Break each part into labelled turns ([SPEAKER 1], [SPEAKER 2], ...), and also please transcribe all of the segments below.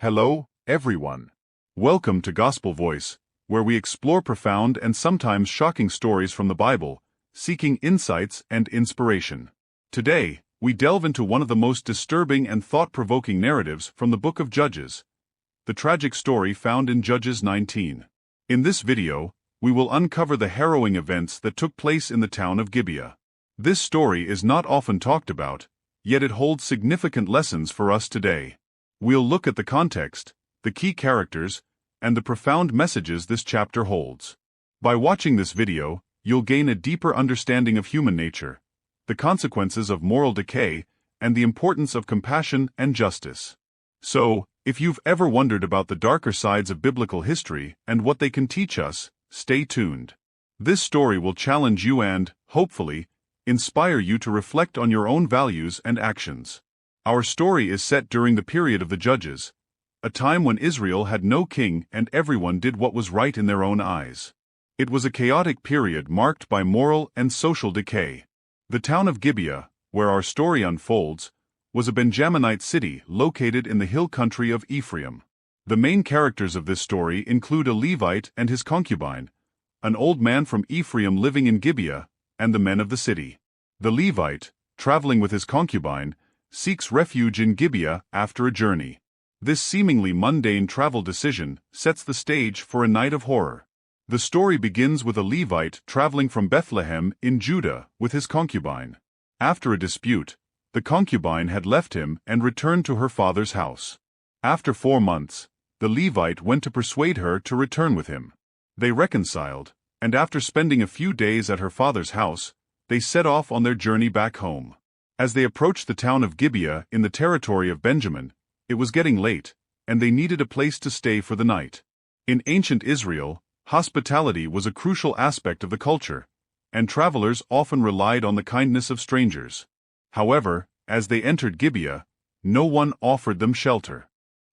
[SPEAKER 1] Hello, everyone. Welcome to Gospel Voice, where we explore profound and sometimes shocking stories from the Bible, seeking insights and inspiration. Today, we delve into one of the most disturbing and thought-provoking narratives from the book of Judges, the tragic story found in Judges 19. In this video, we will uncover the harrowing events that took place in the town of Gibeah. This story is not often talked about, yet it holds significant lessons for us today. We'll look at the context, the key characters, and the profound messages this chapter holds. By watching this video, you'll gain a deeper understanding of human nature, the consequences of moral decay, and the importance of compassion and justice. So, if you've ever wondered about the darker sides of biblical history and what they can teach us, stay tuned. This story will challenge you and, hopefully, inspire you to reflect on your own values and actions. Our story is set during the period of the Judges, a time when Israel had no king and everyone did what was right in their own eyes. It was a chaotic period marked by moral and social decay. The town of Gibeah, where our story unfolds, was a Benjaminite city located in the hill country of Ephraim. The main characters of this story include a Levite and his concubine, an old man from Ephraim living in Gibeah, and the men of the city. The Levite, traveling with his concubine, seeks refuge in Gibeah after a journey. This seemingly mundane travel decision sets the stage for a night of horror. The story begins with a Levite traveling from Bethlehem in Judah with his concubine. After a dispute, the concubine had left him and returned to her father's house. After 4 months, the Levite went to persuade her to return with him. They reconciled, and after spending a few days at her father's house, they set off on their journey back home. As they approached the town of Gibeah in the territory of Benjamin, it was getting late, and they needed a place to stay for the night. In ancient Israel, hospitality was a crucial aspect of the culture, and travelers often relied on the kindness of strangers. However, as they entered Gibeah, no one offered them shelter.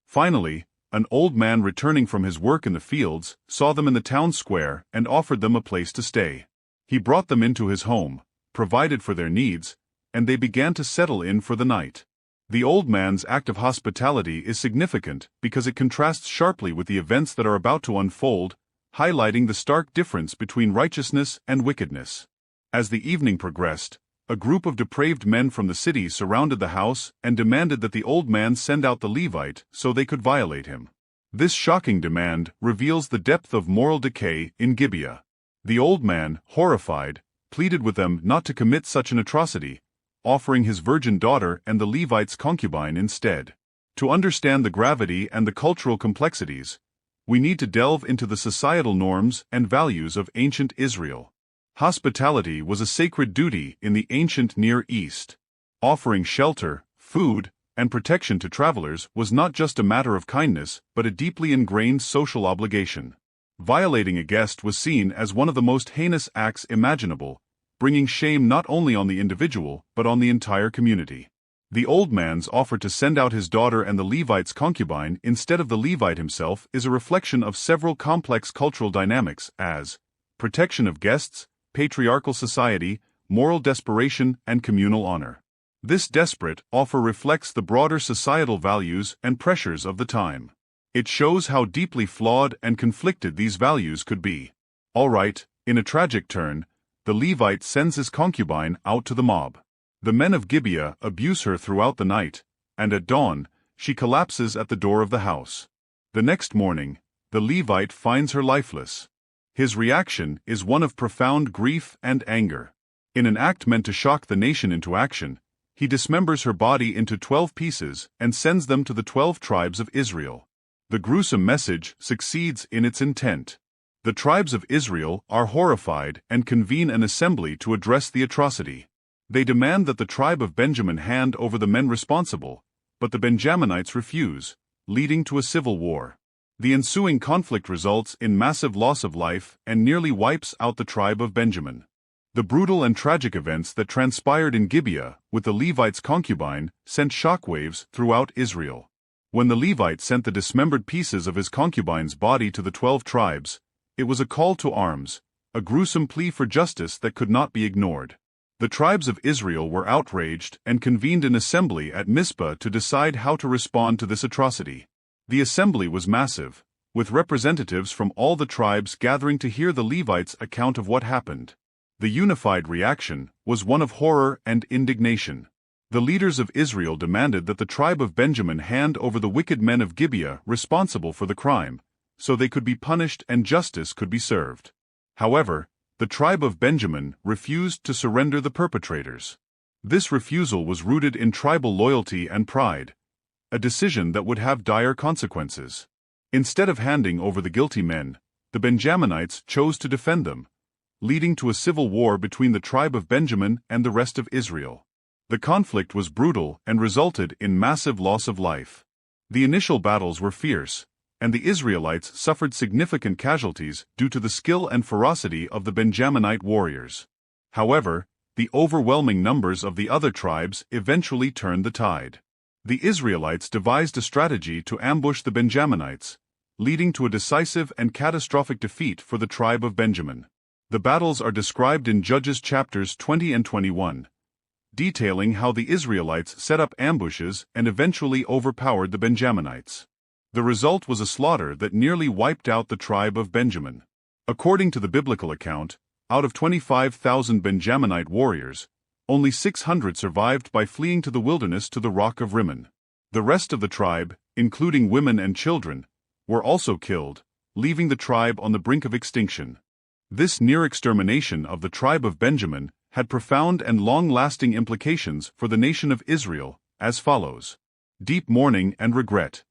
[SPEAKER 1] Finally, an old man returning from his work in the fields saw them in the town square and offered them a place to stay. He brought them into his home, provided for their needs, and they began to settle in for the night. The old man's act of hospitality is significant because it contrasts sharply with the events that are about to unfold, highlighting the stark difference between righteousness and wickedness. As the evening progressed, a group of depraved men from the city surrounded the house and demanded that the old man send out the Levite so they could violate him. This shocking demand reveals the depth of moral decay in Gibeah. The old man, horrified, pleaded with them not to commit such an atrocity, offering his virgin daughter and the Levite's concubine instead. To understand the gravity and the cultural complexities, we need to delve into the societal norms and values of ancient Israel. Hospitality was a sacred duty in the ancient Near East. Offering shelter, food, and protection to travelers was not just a matter of kindness but a deeply ingrained social obligation. Violating a guest was seen as one of the most heinous acts imaginable, bringing shame not only on the individual but on the entire community. The old man's offer to send out his daughter and the Levite's concubine instead of the Levite himself is a reflection of several complex cultural dynamics as protection of guests, patriarchal society, moral desperation, and communal honor. This desperate offer reflects the broader societal values and pressures of the time. It shows how deeply flawed and conflicted these values could be. All right, in a tragic turn, the Levite sends his concubine out to the mob. The men of Gibeah abuse her throughout the night, and at dawn, she collapses at the door of the house. The next morning, the Levite finds her lifeless. His reaction is one of profound grief and anger. In an act meant to shock the nation into action, he dismembers her body into 12 pieces and sends them to the 12 tribes of Israel. The gruesome message succeeds in its intent. The tribes of Israel are horrified and convene an assembly to address the atrocity. They demand that the tribe of Benjamin hand over the men responsible, but the Benjaminites refuse, leading to a civil war. The ensuing conflict results in massive loss of life and nearly wipes out the tribe of Benjamin. The brutal and tragic events that transpired in Gibeah with the Levite's concubine sent shockwaves throughout Israel. When the Levite sent the dismembered pieces of his concubine's body to the 12 tribes, it was a call to arms, a gruesome plea for justice that could not be ignored. The tribes of Israel were outraged and convened an assembly at Mizpah to decide how to respond to this atrocity. The assembly was massive, with representatives from all the tribes gathering to hear the Levites' account of what happened. The unified reaction was one of horror and indignation. The leaders of Israel demanded that the tribe of Benjamin hand over the wicked men of Gibeah responsible for the crime, so they could be punished and justice could be served. However, the tribe of Benjamin refused to surrender the perpetrators. This refusal was rooted in tribal loyalty and pride, a decision that would have dire consequences. Instead of handing over the guilty men, the Benjaminites chose to defend them, leading to a civil war between the tribe of Benjamin and the rest of Israel. The conflict was brutal and resulted in massive loss of life. The initial battles were fierce, and the Israelites suffered significant casualties due to the skill and ferocity of the Benjaminite warriors. However, the overwhelming numbers of the other tribes eventually turned the tide. The Israelites devised a strategy to ambush the Benjaminites, leading to a decisive and catastrophic defeat for the tribe of Benjamin. The battles are described in Judges chapters 20 and 21, detailing how the Israelites set up ambushes and eventually overpowered the Benjaminites. The result was a slaughter that nearly wiped out the tribe of Benjamin. According to the biblical account, out of 25,000 Benjaminite warriors, only 600 survived by fleeing to the wilderness to the rock of Rimmon. The rest of the tribe, including women and children, were also killed, leaving the tribe on the brink of extinction. This near extermination of the tribe of Benjamin had profound and long-lasting implications for the nation of Israel, as follows. Deep mourning and regret.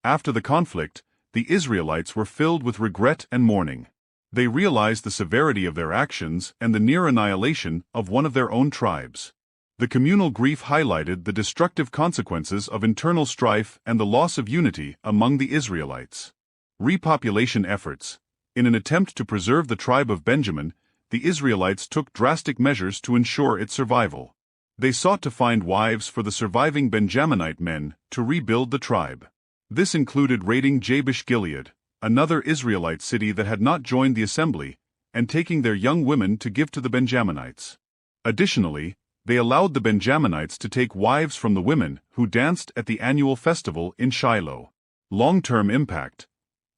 [SPEAKER 1] After the conflict, the Israelites were filled with regret and mourning. They realized the severity of their actions and the near annihilation of one of their own tribes. The communal grief highlighted the destructive consequences of internal strife and the loss of unity among the Israelites. Repopulation efforts. In an attempt to preserve the tribe of Benjamin, the Israelites took drastic measures to ensure its survival. They sought to find wives for the surviving Benjaminite men to rebuild the tribe. This included raiding Jabesh-Gilead, another Israelite city that had not joined the assembly, and taking their young women to give to the Benjaminites. Additionally, they allowed the Benjaminites to take wives from the women who danced at the annual festival in Shiloh. Long-term impact.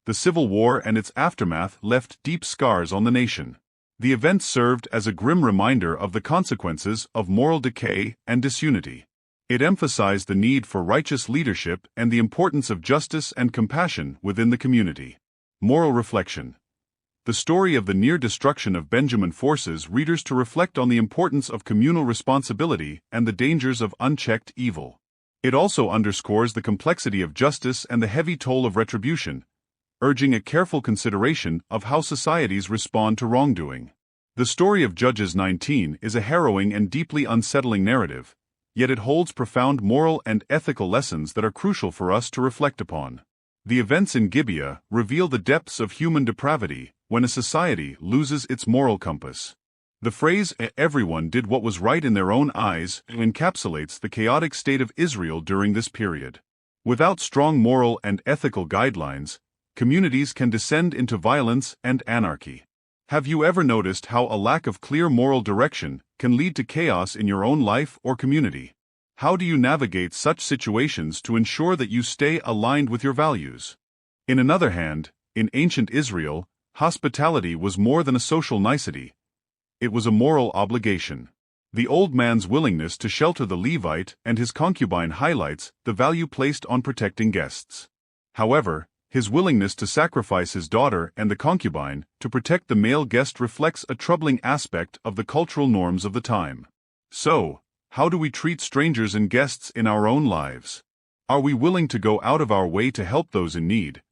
[SPEAKER 1] The Civil War and its aftermath left deep scars on the nation. The event served as a grim reminder of the consequences of moral decay and disunity. It emphasized the need for righteous leadership and the importance of justice and compassion within the community. Moral reflection. The story of the near destruction of Benjamin forces readers to reflect on the importance of communal responsibility and the dangers of unchecked evil. It also underscores the complexity of justice and the heavy toll of retribution, urging a careful consideration of how societies respond to wrongdoing. The story of Judges 19 is a harrowing and deeply unsettling narrative, yet it holds profound moral and ethical lessons that are crucial for us to reflect upon. The events in Gibeah reveal the depths of human depravity when a society loses its moral compass. The phrase, "everyone did what was right in their own eyes," encapsulates the chaotic state of Israel during this period. Without strong moral and ethical guidelines, communities can descend into violence and anarchy. Have you ever noticed how a lack of clear moral direction can lead to chaos in your own life or community? How do you navigate such situations to ensure that you stay aligned with your values? In another hand, in ancient Israel, hospitality was more than a social nicety. It was a moral obligation. The old man's willingness to shelter the Levite and his concubine highlights the value placed on protecting guests. However, his willingness to sacrifice his daughter and the concubine to protect the male guest reflects a troubling aspect of the cultural norms of the time. So, how do we treat strangers and guests in our own lives? Are we willing to go out of our way to help those in need,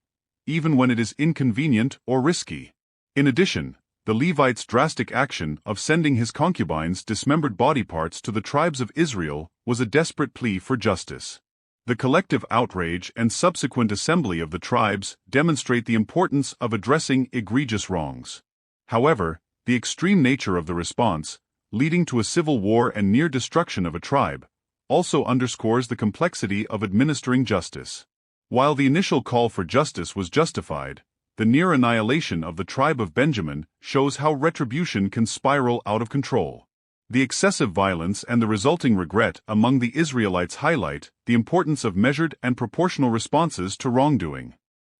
[SPEAKER 1] even when it is inconvenient or risky? In addition, the Levite's drastic action of sending his concubine's dismembered body parts to the tribes of Israel was a desperate plea for justice. The collective outrage and subsequent assembly of the tribes demonstrate the importance of addressing egregious wrongs. However, the extreme nature of the response, leading to a civil war and near destruction of a tribe, also underscores the complexity of administering justice. While the initial call for justice was justified, the near annihilation of the tribe of Benjamin shows how retribution can spiral out of control. The excessive violence and the resulting regret among the Israelites highlight the importance of measured and proportional responses to wrongdoing.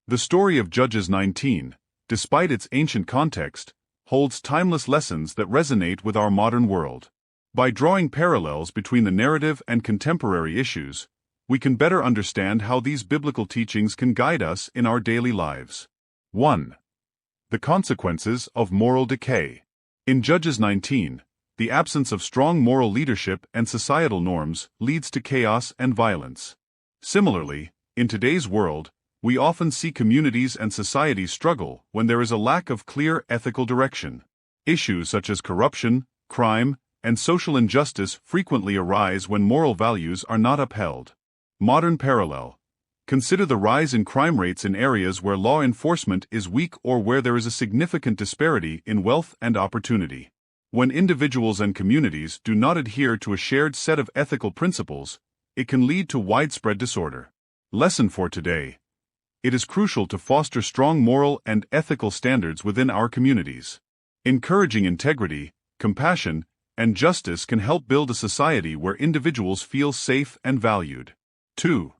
[SPEAKER 1] The story of Judges 19, despite its ancient context, holds timeless lessons that resonate with our modern world. By drawing parallels between the narrative and contemporary issues, we can better understand how these biblical teachings can guide us in our daily lives. 1. The consequences of moral decay. In Judges 19, the absence of strong moral leadership and societal norms leads to chaos and violence. Similarly, in today's world, we often see communities and societies struggle when there is a lack of clear ethical direction. Issues such as corruption, crime, and social injustice frequently arise when moral values are not upheld. Modern parallel. Consider the rise in crime rates in areas where law enforcement is weak or where there is a significant disparity in wealth and opportunity. When individuals and communities do not adhere to a shared set of ethical principles, it can lead to widespread disorder. Lesson for today. It is crucial to foster strong moral and ethical standards within our communities. Encouraging integrity, compassion, and justice can help build a society where individuals feel safe and valued. 2.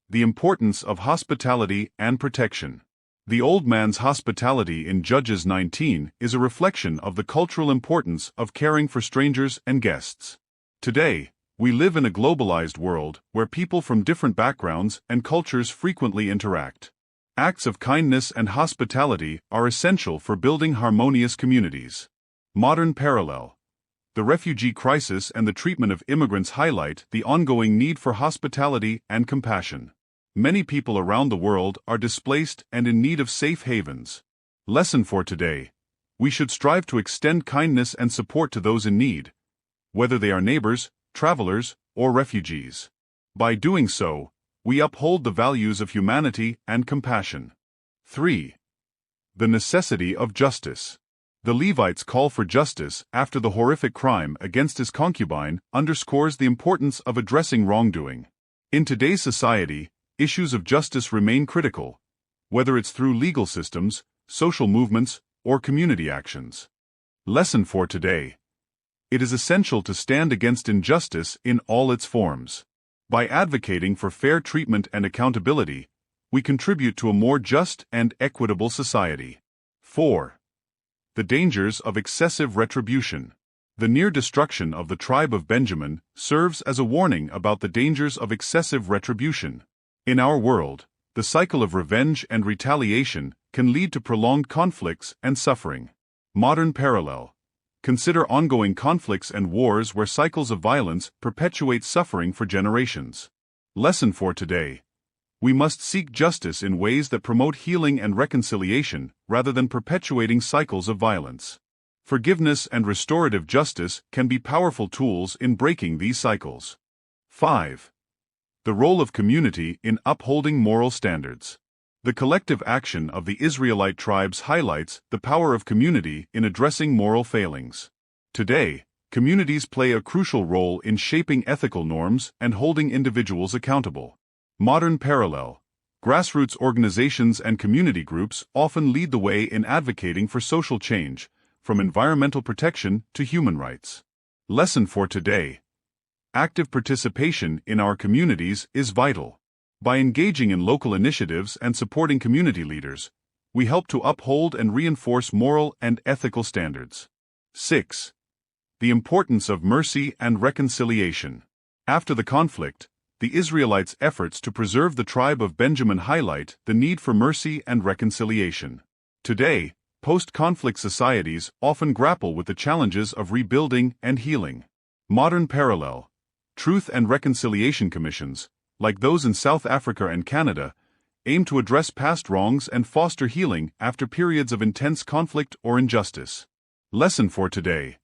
[SPEAKER 1] The importance of hospitality and protection. The old man's hospitality in Judges 19 is a reflection of the cultural importance of caring for strangers and guests. Today, we live in a globalized world where people from different backgrounds and cultures frequently interact. Acts of kindness and hospitality are essential for building harmonious communities. Modern parallel. The refugee crisis and the treatment of immigrants highlight the ongoing need for hospitality and compassion. Many people around the world are displaced and in need of safe havens. Lesson for today. We should strive to extend kindness and support to those in need, whether they are neighbors, travelers, or refugees. By doing so, we uphold the values of humanity and compassion. 3. The necessity of justice. The Levite's call for justice after the horrific crime against his concubine underscores the importance of addressing wrongdoing. In today's society, issues of justice remain critical, whether it's through legal systems, social movements, or community actions. Lesson for today. It is essential to stand against injustice in all its forms. By advocating for fair treatment and accountability, we contribute to a more just and equitable society. 4. The dangers of excessive retribution. The near destruction of the tribe of Benjamin serves as a warning about the dangers of excessive retribution. In our world, the cycle of revenge and retaliation can lead to prolonged conflicts and suffering. Modern parallel. Consider ongoing conflicts and wars where cycles of violence perpetuate suffering for generations. Lesson for today. We must seek justice in ways that promote healing and reconciliation rather than perpetuating cycles of violence. Forgiveness and restorative justice can be powerful tools in breaking these cycles. 5. The role of community in upholding moral standards. The collective action of the Israelite tribes highlights the power of community in addressing moral failings. Today, communities play a crucial role in shaping ethical norms and holding individuals accountable. Modern parallel. Grassroots organizations and community groups often lead the way in advocating for social change, from environmental protection to human rights. Lesson for today. Active participation in our communities is vital. By engaging in local initiatives and supporting community leaders, we help to uphold and reinforce moral and ethical standards. 6. The importance of mercy and reconciliation. After the conflict, the Israelites' efforts to preserve the tribe of Benjamin highlight the need for mercy and reconciliation. Today, post-conflict societies often grapple with the challenges of rebuilding and healing. Modern parallel. Truth and reconciliation commissions, like those in South Africa and Canada, aim to address past wrongs and foster healing after periods of intense conflict or injustice. Lesson for today.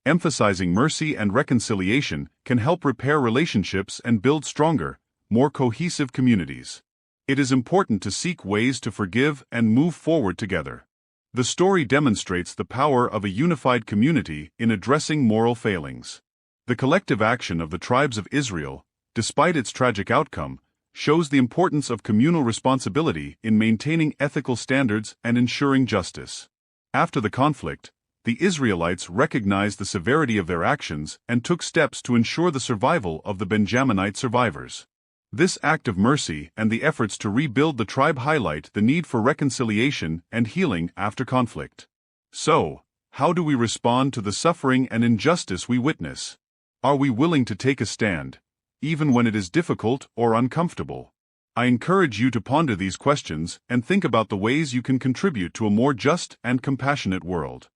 [SPEAKER 1] Emphasizing mercy and reconciliation can help repair relationships and build stronger, more cohesive communities. It is important to seek ways to forgive and move forward together. The story demonstrates the power of a unified community in addressing moral failings. The collective action of the tribes of Israel, despite its tragic outcome, shows the importance of communal responsibility in maintaining ethical standards and ensuring justice. After the conflict, the Israelites recognized the severity of their actions and took steps to ensure the survival of the Benjaminite survivors. This act of mercy and the efforts to rebuild the tribe highlight the need for reconciliation and healing after conflict. So, how do we respond to the suffering and injustice we witness? Are we willing to take a stand, even when it is difficult or uncomfortable? I encourage you to ponder these questions and think about the ways you can contribute to a more just and compassionate world.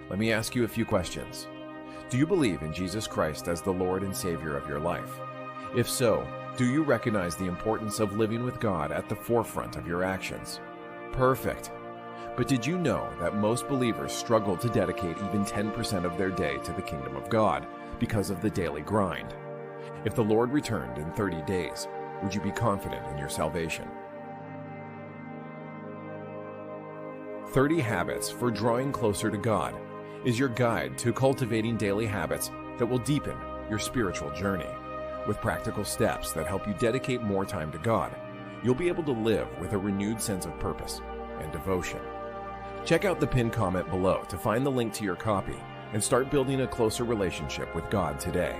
[SPEAKER 2] Let me ask you a few questions. Do you believe in Jesus Christ as the Lord and Savior of your life? If so, do you recognize the importance of living with God at the forefront of your actions? Perfect. But did you know that most believers struggle to dedicate even 10% of their day to the kingdom of God because of the daily grind? If the Lord returned in 30 days, would you be confident in your salvation? 30 Habits for Drawing Closer to God is your guide to cultivating daily habits that will deepen your spiritual journey. With practical steps that help you dedicate more time to God, you'll be able to live with a renewed sense of purpose and devotion. Check out the pinned comment below to find the link to your copy and start building a closer relationship with God today.